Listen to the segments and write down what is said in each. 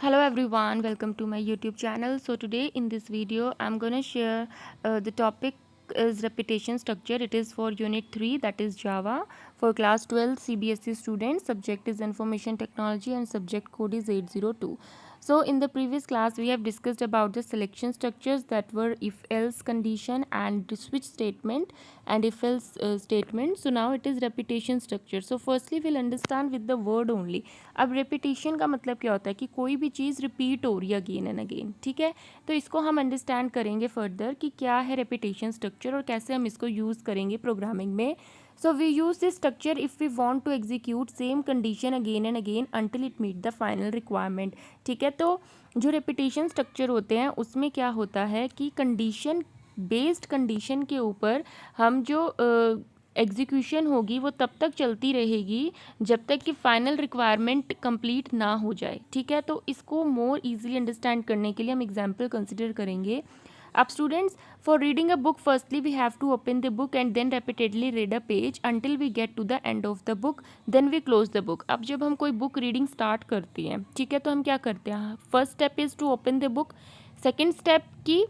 Hello everyone, welcome to my YouTube channel. So today in this video I'm gonna share the topic is repetition structure. It is for unit 3, that is Java, for class 12 CBSE students. Subject is information technology and subject code is 802. So in the previous class we have discussed about the selection structures, that were if else condition and the switch statement and if else statement. So now it is repetition structure. So firstly we'll understand with the word only. अब repetition का मतलब क्या होता है कि कोई भी चीज़ repeat हो रही है अगेन एंड अगेन, ठीक है। तो इसको हम अंडरस्टैंड करेंगे फर्दर कि क्या है रेपिटेशन स्ट्रक्चर और कैसे हम इसको यूज़ करेंगे प्रोग्रामिंग में। So we use this structure if we want to execute same condition again and again until it meet the final requirement, ठीक है। तो जो रेपिटेशन स्ट्रक्चर होते हैं उसमें क्या होता है कि कंडीशन बेस्ड कंडीशन के ऊपर हम जो एग्जीक्यूशन होगी वो तब तक चलती रहेगी जब तक कि फाइनल रिक्वायरमेंट कंप्लीट ना हो जाए, ठीक है। तो इसको मोर इजीली अंडरस्टैंड करने के लिए हम एग्जांपल कंसिडर करेंगे। अब students, for reading a book firstly we have to open the book and then repeatedly read a page until we get to the end of the book, then we close the book. अब जब हम कोई book reading start करते हैं, ठीक है, तो हम क्या करते हैं, first step is to open the book. Second step की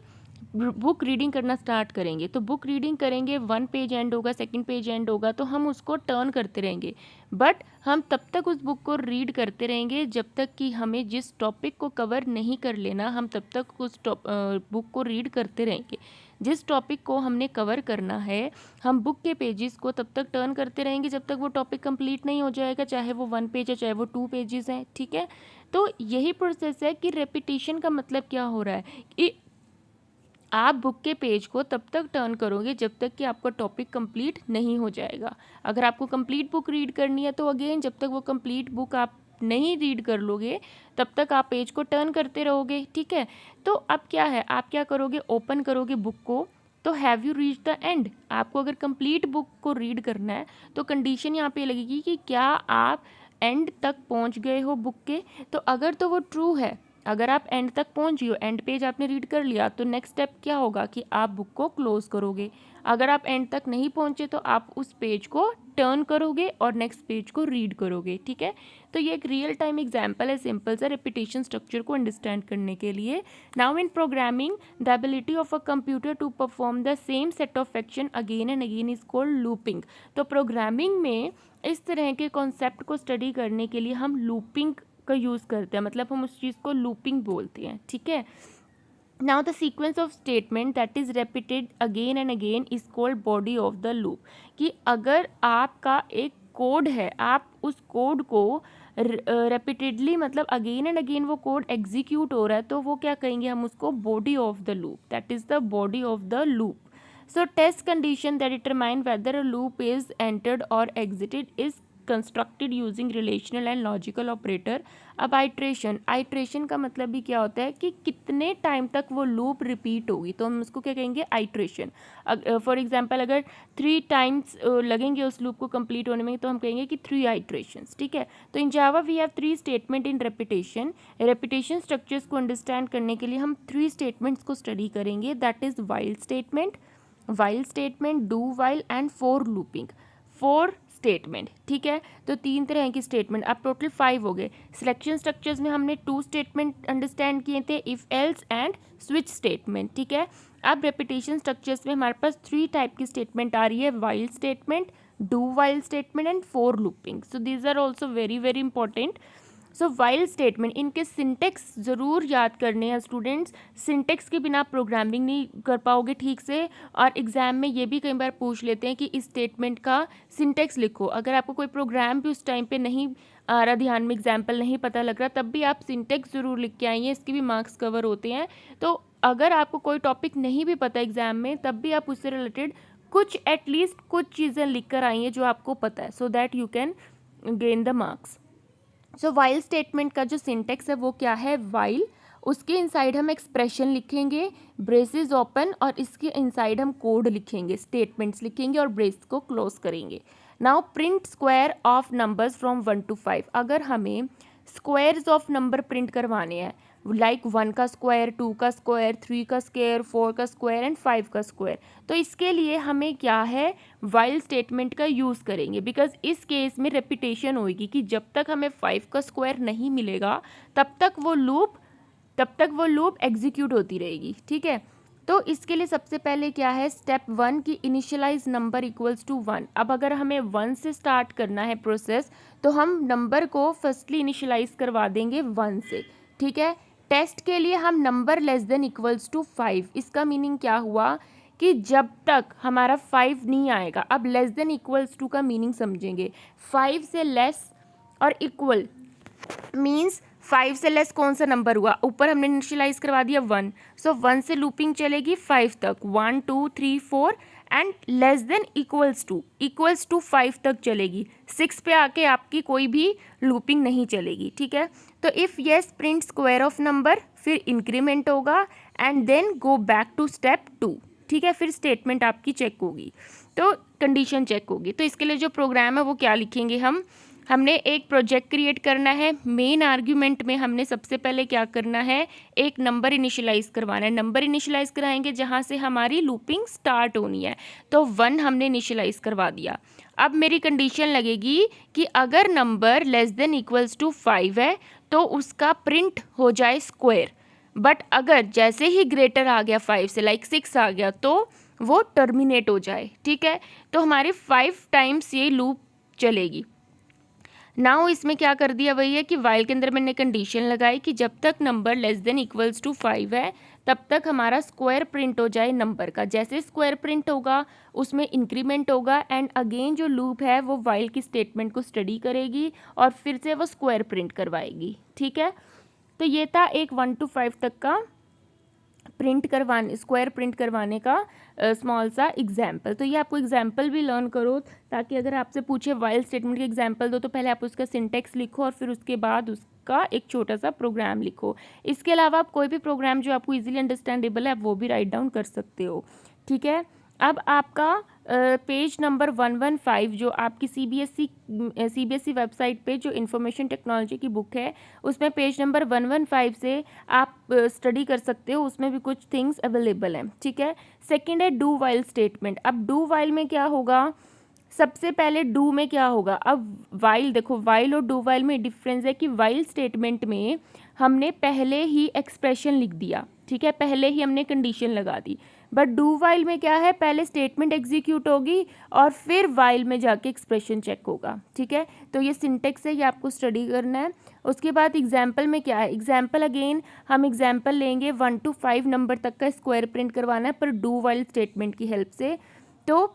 बुक रीडिंग करना स्टार्ट करेंगे, तो बुक रीडिंग करेंगे, वन पेज एंड होगा, सेकंड पेज एंड होगा, तो हम उसको टर्न करते रहेंगे। बट हम तब तक उस बुक को रीड करते रहेंगे जब तक कि हमें जिस टॉपिक को कवर नहीं कर लेना, हम तब तक उस बुक को रीड करते रहेंगे। जिस टॉपिक को हमने कवर करना है, हम बुक के पेजेस को तब तक टर्न करते रहेंगे जब तक वो टॉपिक कंप्लीट नहीं हो जाएगा, चाहे वो वन पेज है चाहे वो टू पेजेस हैं, ठीक है। तो यही प्रोसेस है कि रेपिटेशन का मतलब क्या हो रहा है कि आप बुक के पेज को तब तक टर्न करोगे जब तक कि आपका टॉपिक कंप्लीट नहीं हो जाएगा। अगर आपको कंप्लीट बुक रीड करनी है तो अगेन जब तक वो कंप्लीट बुक आप नहीं रीड कर लोगे तब तक आप पेज को टर्न करते रहोगे, ठीक है। तो अब क्या है, आप क्या करोगे, ओपन करोगे बुक को, तो have you reach the end. आपको अगर कंप्लीट बुक को रीड करना है तो कंडीशन यहाँ पे लगेगी कि क्या आप एंड तक पहुँच गए हो बुक के। तो अगर तो वो ट्रू है, अगर आप एंड तक पहुंच गए हो, एंड पेज आपने रीड कर लिया, तो नेक्स्ट स्टेप क्या होगा कि आप बुक को क्लोज करोगे। अगर आप एंड तक नहीं पहुंचे तो आप उस पेज को टर्न करोगे और नेक्स्ट पेज को रीड करोगे, ठीक है। तो ये एक रियल टाइम एग्जांपल है सिंपल सा रेपिटेशन स्ट्रक्चर को अंडरस्टैंड करने के लिए। Now in programming the ability of a computer to perform the same set of action again and again is called looping. तो प्रोग्रामिंग में इस तरह के कॉन्सेप्ट को स्टडी करने के लिए हम लूपिंग का यूज़ करते हैं, मतलब हम उस चीज़ को लूपिंग बोलते हैं, ठीक है। Now the sequence of statement that is repeated again and again is called body of the loop. कि अगर आपका एक कोड है, आप उस कोड को रेपिटेडली मतलब अगेन एंड अगेन वो कोड एग्जीक्यूट हो रहा है, तो वो क्या कहेंगे, हम उसको body of the loop, that is the body of the loop. So test condition that determine whether a loop is entered or exited is constructed using relational and logical operator। अब आइट्रेशन का मतलब भी क्या होता है कि कितने time तक वो लूप रिपीट होगी, तो हम उसको क्या कहेंगे, आइट्रेशन। फॉर एग्जांपल अगर 3 टाइम्स लगेंगे उस लूप को कंप्लीट होने में, तो हम कहेंगे कि 3 आइट्रेशंस, ठीक है। तो in Java we have 3 statement in repetition structures को अंडरस्टैंड करने के लिए हम 3 स्टेटमेंट्स को स्टडी करेंगे, that is while statement, do while and for looping. 4 statement, ठीक है। तो 3 तरह की स्टेटमेंट, अब टोटल 5 हो गए। सिलेक्शन स्ट्रक्चर्स में हमने 2 स्टेटमेंट अंडरस्टैंड किए थे, if else and switch statement, ठीक है। अब रेपिटेशन स्ट्रक्चर्स में हमारे पास 3 टाइप की स्टेटमेंट आ रही है, while statement, do while statement and for looping. So these are also very very important. So while statement, इनके सिंटेक्स ज़रूर याद करने हैं स्टूडेंट्स। सिंटेक्स के बिना प्रोग्रामिंग नहीं कर पाओगे ठीक से, और एग्ज़ाम में ये भी कई बार पूछ लेते हैं कि इस स्टेटमेंट का सिंटेक्स लिखो। अगर आपको कोई प्रोग्राम भी उस टाइम पे नहीं आ रहा ध्यान में, एग्जाम्पल नहीं पता लग रहा, तब भी आप सिंटेक्स ज़रूर लिख के आइए, इसके भी मार्क्स कवर होते हैं। तो अगर आपको कोई टॉपिक नहीं भी पता एग्ज़ाम में, तब भी आप उससे रिलेटेड कुछ एटलीस्ट कुछ चीज़ें लिख कर आइए जो आपको पता है, so that you can gain the marks. So while statement का जो सिंटेक्स है वो क्या है, वाइल, उसके इनसाइड हम एक्सप्रेशन लिखेंगे, ब्रेसेस ओपन, और इसके इनसाइड हम कोड लिखेंगे, स्टेटमेंट्स लिखेंगे और ब्रेस को क्लोज करेंगे। Now print square of numbers from 1 to 5। अगर हमें स्क्वायर्स ऑफ नंबर प्रिंट करवाने हैं, लाइक 1 का स्क्वायर, 2 का स्क्वायर, 3 का स्क्वायर, 4 का स्क्वायर एंड 5 का स्क्वायर। तो इसके लिए हमें क्या है, वाइल स्टेटमेंट का यूज़ करेंगे, बिकॉज इस केस में रेपिटेशन होगी कि जब तक हमें 5 का स्क्वायर नहीं मिलेगा तब तक वो लूप एग्जीक्यूट होती रहेगी। ठीक है, तो इसके लिए सबसे पहले क्या है, स्टेप 1 की इनिशियलाइज नंबर इक्वल्स टू 1। अब अगर हमें 1 से स्टार्ट करना है प्रोसेस तो हम नंबर को फर्स्टली इनिशियलाइज करवा देंगे 1 से। ठीक है, टेस्ट के लिए हम number less than equals to 5। इसका मीनिंग क्या हुआ कि जब तक हमारा 5 नहीं आएगा, अब लेस देन इक्वल्स टू का मीनिंग समझेंगे। 5 से लेस और इक्वल मीन्स 5 से लेस कौन सा नंबर हुआ, ऊपर हमने इनिशियलाइज करवा दिया 1, सो 1 से लूपिंग चलेगी 5 तक, 1 2 3 4 and less than equals to 5 तक चलेगी। 6 पे आके आपकी कोई भी लूपिंग नहीं चलेगी। ठीक है, तो if yes print square of number, फिर इंक्रीमेंट होगा and then go back to step 2। ठीक है, फिर स्टेटमेंट आपकी चेक होगी, तो कंडीशन चेक होगी। तो इसके लिए जो प्रोग्राम है वो क्या लिखेंगे, हमने एक प्रोजेक्ट क्रिएट करना है। मेन आर्ग्यूमेंट में हमने सबसे पहले क्या करना है, एक नंबर इनिशियलाइज करवाना है। नंबर इनिशियलाइज कराएंगे जहाँ से हमारी लूपिंग स्टार्ट होनी है, तो 1 हमने इनिशियलाइज करवा दिया। अब मेरी कंडीशन लगेगी कि अगर number less than equals to 5 है तो उसका प्रिंट हो जाए स्क्वायर, बट अगर जैसे ही ग्रेटर आ गया 5 से, लाइक 6 आ गया, तो वो टर्मिनेट हो जाए। ठीक है, तो हमारी 5 टाइम्स ये लूप चलेगी। नाउ इसमें क्या कर दिया वही है कि वाइल के अंदर मैंने कंडीशन लगाई कि जब तक number less than equals to 5 है तब तक हमारा स्क्वायर प्रिंट हो जाए नंबर का। जैसे स्क्वायर प्रिंट होगा उसमें इंक्रीमेंट होगा एंड अगेन जो लूप है वो वाइल की स्टेटमेंट को स्टडी करेगी और फिर से वो स्क्वायर प्रिंट करवाएगी। ठीक है, तो ये था एक 1 to 5 तक का स्क्वायर प्रिंट करवाने का स्मॉल सा एग्जाम्पल। तो ये आपको एग्जाम्पल भी लर्न करो, ताकि अगर आपसे पूछे वाइल स्टेटमेंट के एग्जाम्पल दो तो पहले आप उसका सिंटेक्स लिखो और फिर उसके बाद उसका एक छोटा सा प्रोग्राम लिखो। इसके अलावा आप कोई भी प्रोग्राम जो आपको इजीली अंडरस्टैंडेबल है आप वो भी राइट डाउन कर सकते हो। ठीक है, अब आपका पेज नंबर 115 जो आपकी सीबीएसई वेबसाइट पे जो इंफॉर्मेशन टेक्नोलॉजी की बुक है उसमें पेज नंबर 115 से आप स्टडी कर सकते हो, उसमें भी कुछ थिंग्स अवेलेबल हैं। ठीक है, सेकंड है डू वाइल स्टेटमेंट। अब डू वाइल में क्या होगा, सबसे पहले डू में क्या होगा, अब वाइल देखो, वाइल और डू वाइल में डिफरेंस है कि वाइल स्टेटमेंट में हमने पहले ही एक्सप्रेशन लिख दिया। ठीक है, पहले ही हमने कंडीशन लगा दी, बट डू वाइल में क्या है, पहले स्टेटमेंट एग्जीक्यूट होगी और फिर वाइल में जाके एक्सप्रेशन चेक होगा। ठीक है, तो ये सिंटेक्स है, ये आपको स्टडी करना है। उसके बाद एग्जाम्पल में क्या है, एग्जाम्पल अगेन हम एग्जाम्पल लेंगे 1 to 5 नंबर तक का स्क्वायर प्रिंट करवाना है पर डू वाइल स्टेटमेंट की हेल्प से। तो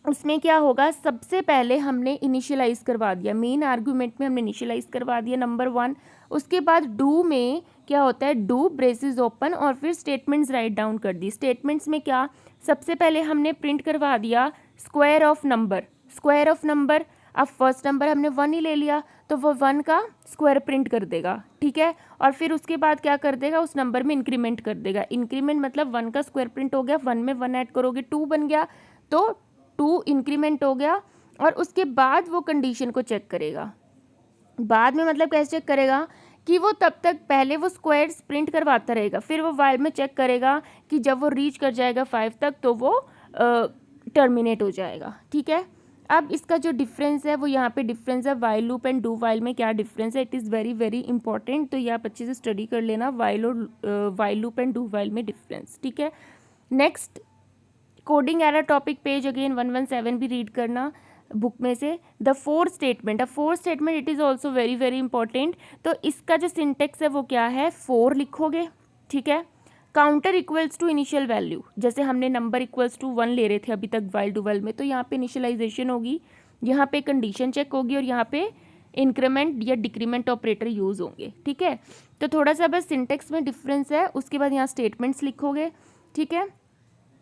उसमें क्या होगा, सबसे पहले हमने इनिशियलाइज करवा दिया, मेन आर्गूमेंट में हमने इनिशियलाइज करवा दिया नंबर 1। उसके बाद डू में क्या होता है, डू ब्रेसेस ओपन और फिर स्टेटमेंट्स राइट डाउन कर दी। स्टेटमेंट्स में क्या, सबसे पहले हमने प्रिंट करवा दिया स्क्वायर ऑफ नंबर। अब फर्स्ट नंबर हमने 1 ही ले लिया तो वो 1 का स्क्वायर प्रिंट कर देगा। ठीक है, और फिर उसके बाद क्या कर देगा, उस नंबर में इंक्रीमेंट कर देगा। इंक्रीमेंट मतलब 1 का स्क्वायर प्रिंट हो गया, 1 में 1 ऐड करोगे 2 बन गया, तो 2 इंक्रीमेंट हो गया। और उसके बाद वो कंडीशन को चेक करेगा। बाद में मतलब कैसे चेक करेगा कि वो तब तक पहले वो स्क्वायर्स प्रिंट करवाता रहेगा, फिर वो वाइल में चेक करेगा कि जब वो रीच कर जाएगा 5 तक तो वो टर्मिनेट हो जाएगा। ठीक है, अब इसका जो डिफरेंस है वो यहाँ पे डिफरेंस है while loop and do while में क्या डिफरेंस है, it is very very important. तो ये आप अच्छे से स्टडी कर लेना, वाइल और while loop and do while में डिफरेंस। ठीक है, next coding error topic page again 117 भी रीड करना बुक में से। The four statement it is also very very important. तो इसका जो सिंटेक्स है वो क्या है, 4 लिखोगे। ठीक है, counter equals to initial value, जैसे हमने नंबर इक्वल्स टू 1 ले रहे थे अभी तक वाइल डू वाइल में, तो यहाँ पे इनिशियलाइजेशन होगी, यहाँ पे कंडीशन चेक होगी और यहाँ पे इंक्रीमेंट या डिक्रीमेंट ऑपरेटर यूज़ होंगे। ठीक है, तो थोड़ा सा बस सिंटेक्स में डिफरेंस है। उसके बाद यहाँ स्टेटमेंट्स लिखोगे। ठीक है,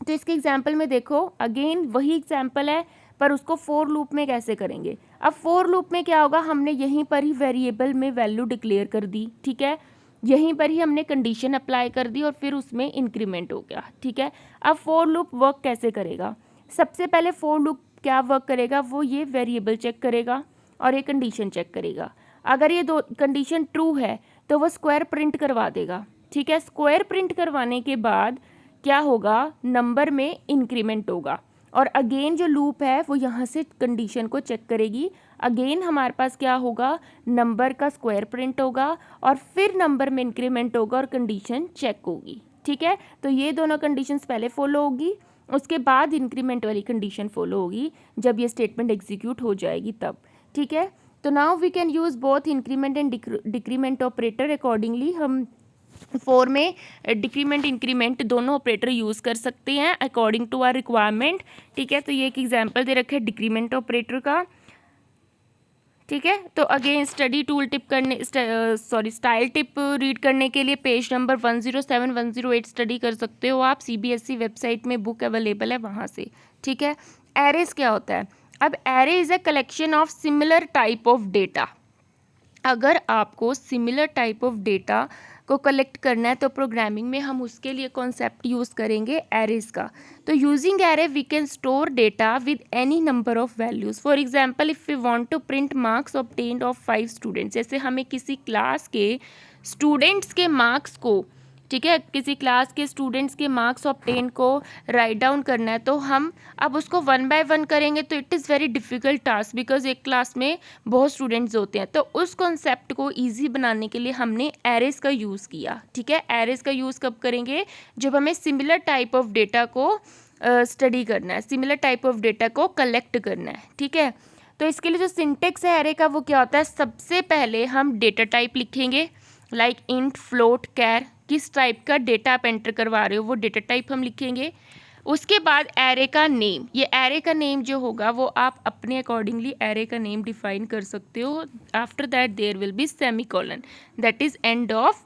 तो इसके एग्जाम्पल में देखो, अगेन वही एग्जाम्पल है पर उसको फोर लूप में कैसे करेंगे। अब फोर लूप में क्या होगा, हमने यहीं पर ही वेरिएबल में वैल्यू डिक्लेयर कर दी। ठीक है, यहीं पर ही हमने कंडीशन अप्लाई कर दी और फिर उसमें इंक्रीमेंट हो गया। ठीक है, अब फोर लूप वर्क कैसे करेगा, सबसे पहले फोर लूप क्या वर्क करेगा, वो ये वेरिएबल चेक करेगा और ये कंडीशन चेक करेगा। अगर ये दो कंडीशन ट्रू है तो वो स्क्वायर प्रिंट करवा देगा, ठीक है। स्क्वायर प्रिंट करवाने के बाद क्या होगा, नंबर में इंक्रीमेंट होगा, और अगेन जो लूप है वो यहाँ से कंडीशन को चेक करेगी। अगेन हमारे पास क्या होगा, नंबर का स्क्वायर प्रिंट होगा और फिर नंबर में इंक्रीमेंट होगा और कंडीशन चेक होगी, ठीक है। तो ये दोनों कंडीशंस पहले फॉलो होगी, उसके बाद इंक्रीमेंट वाली कंडीशन फॉलो होगी जब ये स्टेटमेंट एग्जीक्यूट हो जाएगी तब, ठीक है। तो now we can use both increment and decrement operator accordingly. हम फोर में डिक्रीमेंट इंक्रीमेंट दोनों ऑपरेटर यूज़ कर सकते हैं अकॉर्डिंग टू आवर रिक्वायरमेंट, ठीक है। तो ये एक एग्जांपल दे रखा है डिक्रीमेंट ऑपरेटर का, ठीक है। तो अगेन स्टडी टूल टिप करने स्टाइल टिप रीड करने के लिए पेज नंबर 107 108 स्टडी कर सकते हो आप, CBSE वेबसाइट में बुक अवेलेबल है वहाँ से, ठीक है। एरेज क्या होता है, अब array is a collection of similar type of data. अगर आपको सिमिलर टाइप ऑफ डेटा को कलेक्ट करना है तो प्रोग्रामिंग में हम उसके लिए कॉन्सेप्ट यूज़ करेंगे एरेज का। तो using array we can store data with any number of values. For example if we want to print marks obtained of 5 students, जैसे हमें किसी क्लास के स्टूडेंट्स के मार्क्स को, ठीक है, किसी क्लास के स्टूडेंट्स के मार्क्स ऑब्टेन को राइट डाउन करना है, तो हम अब उसको 1 बाय 1 करेंगे तो it is very difficult task, because एक क्लास में बहुत स्टूडेंट्स होते हैं। तो उस कॉन्सेप्ट को ईजी बनाने के लिए हमने एरेज का यूज़ किया, ठीक है। एरेज का यूज़ कब करेंगे, जब हमें सिमिलर टाइप ऑफ डेटा को स्टडी करना है, सिमिलर टाइप ऑफ डेटा को कलेक्ट करना है, ठीक है। तो इसके लिए जो सिंटेक्स है एरे का वो क्या होता है, सबसे पहले हम डेटा टाइप लिखेंगे, लाइक इंट, फ्लोट, कैर, किस टाइप का डेटा आप एंटर करवा रहे हो वो डेटा टाइप हम लिखेंगे। उसके बाद एरे का नेम, ये एरे का नेम जो होगा वो आप अपने अकॉर्डिंगली एरे का नेम डिफाइन कर सकते हो। After that there will be semicolon, that is end of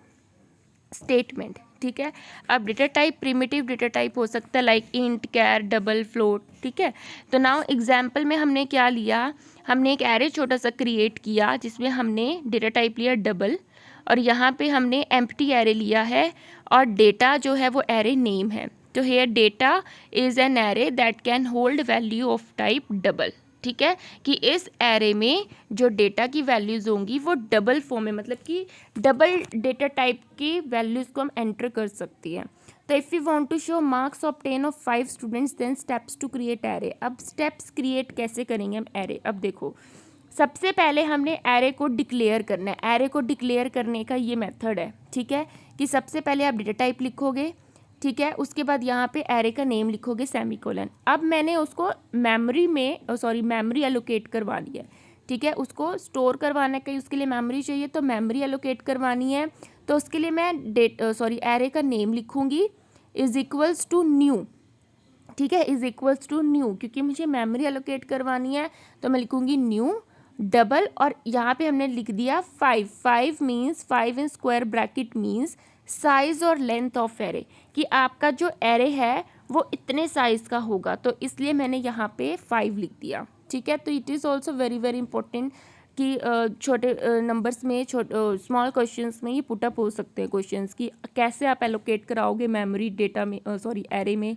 statement, ठीक है। अब data type primitive data type हो सकता है like int, char, double, float, ठीक है। तो नाउ एग्जाम्पल में हमने क्या लिया, हमने एक एरे छोटा सा क्रिएट किया जिसमें हमने डेटा टाइप लिया डबल, और यहाँ पे हमने एम्प्टी एरे लिया है और डेटा जो है वो एरे नेम है। तो here data is an array that can hold value of type double, ठीक है, कि इस एरे में जो डेटा की वैल्यूज़ होंगी वो डबल फॉर्म में, मतलब कि डबल डेटा टाइप की वैल्यूज़ को हम एंटर कर सकती हैं। तो if you want to show marks of 10 of 5 students then steps to create array. अब स्टेप्स क्रिएट कैसे करेंगे हम एरे, अब देखो सबसे पहले हमने एरे को डिक्लेयर करना है। एरे को डिक्लेयर करने का ये मेथड है, ठीक है, कि सबसे पहले आप डेटा टाइप लिखोगे, ठीक है, उसके बाद यहाँ पे एरे का नेम लिखोगे सेमीकोलन। अब मैंने उसको मेमोरी एलोकेट करवानी है, ठीक है, उसको स्टोर करवाने का उसके लिए मेमोरी चाहिए, तो मेमोरी एलोकेट करवानी है। तो उसके लिए मैं एरे का नेम लिखूँगी इज इक्वल्स टू न्यू, ठीक है, इज इक्वल्स टू न्यू, क्योंकि मुझे मेमोरी एलोकेट करवानी है तो मैं लिखूँगी न्यू डबल, और यहाँ पे हमने लिख दिया 5 means 5 in square bracket means size और लेंथ ऑफ एरे, कि आपका जो एरे है वो इतने साइज़ का होगा, तो इसलिए मैंने यहाँ पे 5 लिख दिया, ठीक है। तो it is also very very important कि छोटे नंबर्स में स्मॉल क्वेश्चंस में ये पुटअप हो सकते हैं क्वेश्चंस कि कैसे आप एलोकेट कराओगे मेमोरी डेटा में एरे में,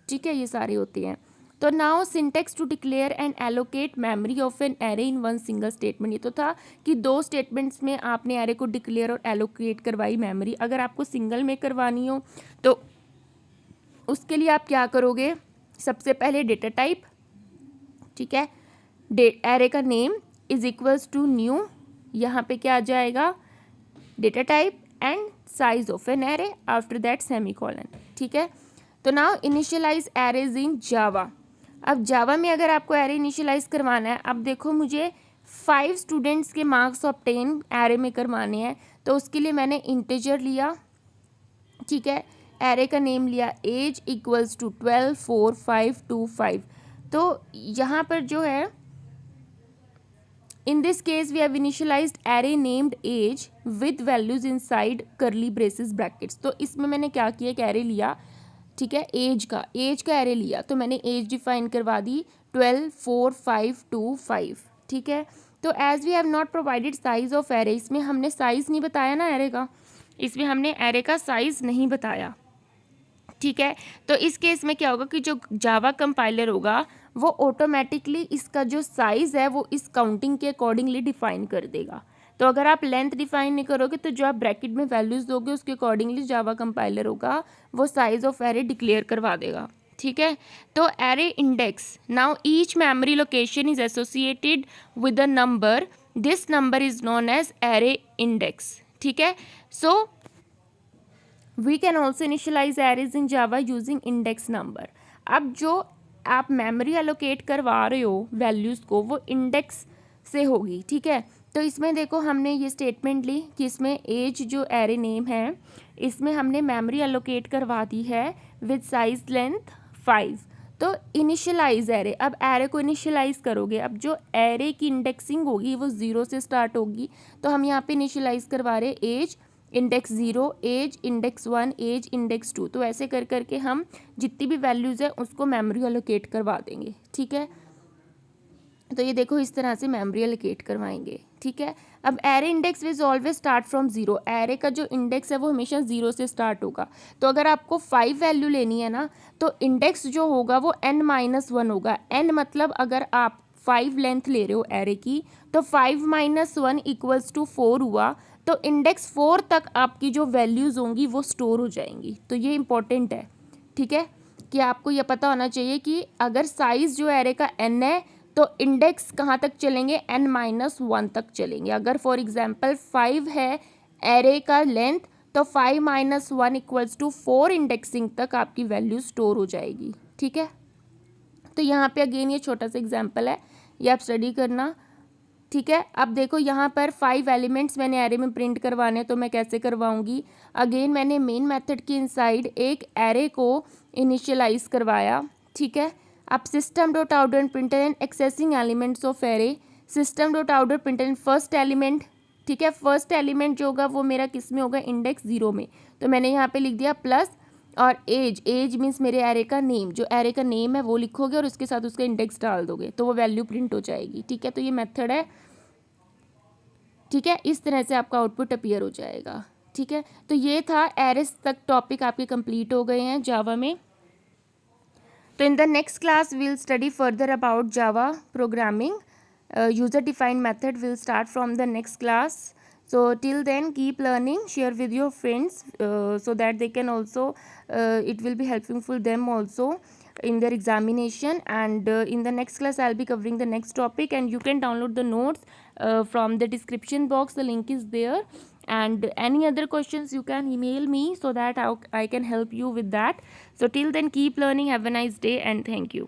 ठीक है, ये सारे होते हैं। तो now syntax to declare and allocate memory of an array in one single statement. ये तो था कि 2 स्टेटमेंट्स में आपने एरे को डिक्लेयर और एलोकेट करवाई मेमोरी। अगर आपको सिंगल में करवानी हो तो उसके लिए आप क्या करोगे, सबसे पहले डेटा टाइप, ठीक है, एरे का name is equals to new, यहाँ पे क्या आ जाएगा data type and size of an array, after that semicolon, ठीक है। तो now initialize arrays in Java. अब जावा में अगर आपको एरे इनिशियलाइज करवाना है, अब देखो मुझे 5 स्टूडेंट्स के मार्क्स ऑब्टेन एरे में करवाने हैं, तो उसके लिए मैंने इंटीजर लिया, ठीक है, एरे का नेम लिया एज इक्वल्स टू 12 4 5 2 5। तो यहाँ पर जो है in this case we have initialized array named age with values inside curly braces brackets। तो इसमें मैंने क्या किया, एक एरे लिया, ठीक है, एज का एरे लिया, तो मैंने एज डिफाइन करवा दी 12 4 5 2 5, ठीक है। तो as we have not provided size of array, इसमें हमने साइज़ नहीं बताया ना एरे का, इसमें हमने एरे का साइज़ नहीं बताया, ठीक है। तो इस केस में क्या होगा कि जो जावा कंपाइलर होगा वो ऑटोमेटिकली इसका जो साइज़ है वो इस काउंटिंग के अकॉर्डिंगली डिफाइन कर देगा, तो अगर आप लेंथ डिफाइन नहीं करोगे तो जो आप ब्रैकेट में वैल्यूज़ दोगे उसके अकॉर्डिंगली जावा कंपाइलर होगा वो साइज ऑफ एरे डिक्लेयर करवा देगा, ठीक है। तो array index, now each memory location is associated with a number, this number is known as array index, ठीक है। So we can also initialize arrays in Java using index number. अब जो आप मेमोरी एलोकेट करवा रहे हो values को वो इंडेक्स से होगी, ठीक है। तो इसमें देखो हमने ये स्टेटमेंट ली कि इसमें एज जो एरे नेम है इसमें हमने मेमोरी एलोकेट करवा दी है विद साइज लेंथ 5। तो इनिशियलाइज एरे, अब एरे को इनिशियलाइज करोगे, अब जो एरे की इंडेक्सिंग होगी वो 0 से स्टार्ट होगी। तो हम यहाँ पे इनिशियलाइज करवा रहे as index 0, as index 1, as index 2। तो ऐसे कर करके हम जितनी भी वैल्यूज़ है उसको मेमोरी एलोकेट करवा देंगे, ठीक है। तो ये देखो इस तरह से मेमोरी एलोकेट करवाएंगे, ठीक है। अब array index which always start from 0, array का जो इंडेक्स है वो हमेशा 0 से स्टार्ट होगा। तो अगर आपको 5 वैल्यू लेनी है ना तो इंडेक्स जो होगा वो n-1 होगा। n मतलब अगर आप 5 लेंथ ले रहे हो एरे की तो 5 - 1 = 4 हुआ। तो इंडेक्स 4 तक आपकी जो वैल्यूज़ होंगी वो स्टोर हो जाएंगी। तो ये इंपॉर्टेंट है, ठीक है, कि आपको ये पता होना चाहिए कि अगर साइज़ जो एरे का n है तो इंडेक्स कहाँ तक चलेंगे, n-1 तक चलेंगे। अगर फॉर एग्जांपल 5 है एरे का लेंथ तो 5 - 1 = 4 इंडेक्सिंग तक आपकी वैल्यू स्टोर हो जाएगी, ठीक है। तो यहाँ पे अगेन ये छोटा सा एग्जांपल है, ये आप स्टडी करना, ठीक है। अब देखो यहाँ पर 5 एलिमेंट्स मैंने एरे में प्रिंट करवाने हैं तो मैं कैसे करवाऊँगी। अगेन मैंने मेन मेथड के इनसाइड एक एरे को इनिशियलाइज करवाया, ठीक है। अब system dot out dot println accessing elements of array, system dot out dot println first element, ठीक है। फर्स्ट एलिमेंट जो होगा वो मेरा किस में होगा, इंडेक्स 0 में। तो मैंने यहाँ पे लिख दिया प्लस, और एज, एज मीन्स मेरे एरे का नेम, जो एरे का नेम है वो लिखोगे और उसके साथ उसका इंडेक्स डाल दोगे तो वो वैल्यू प्रिंट हो जाएगी, ठीक है। तो ये मेथड है, ठीक है। इस तरह से आपका आउटपुट अपीयर हो जाएगा, ठीक है। तो ये था एरेस तक टॉपिक आपके कंप्लीट हो गए हैं जावा में। तो in the next class will study further about Java programming, user defined method will start from the next class. So till then keep learning, share with your friends so that they can also it will be helpful for them also in their examination. And in the next class I'll be covering the next topic, and you can download the notes from the description box, the link is there. And any other questions you can email me so that I can help you with that. So till then keep learning, have a nice day and thank you.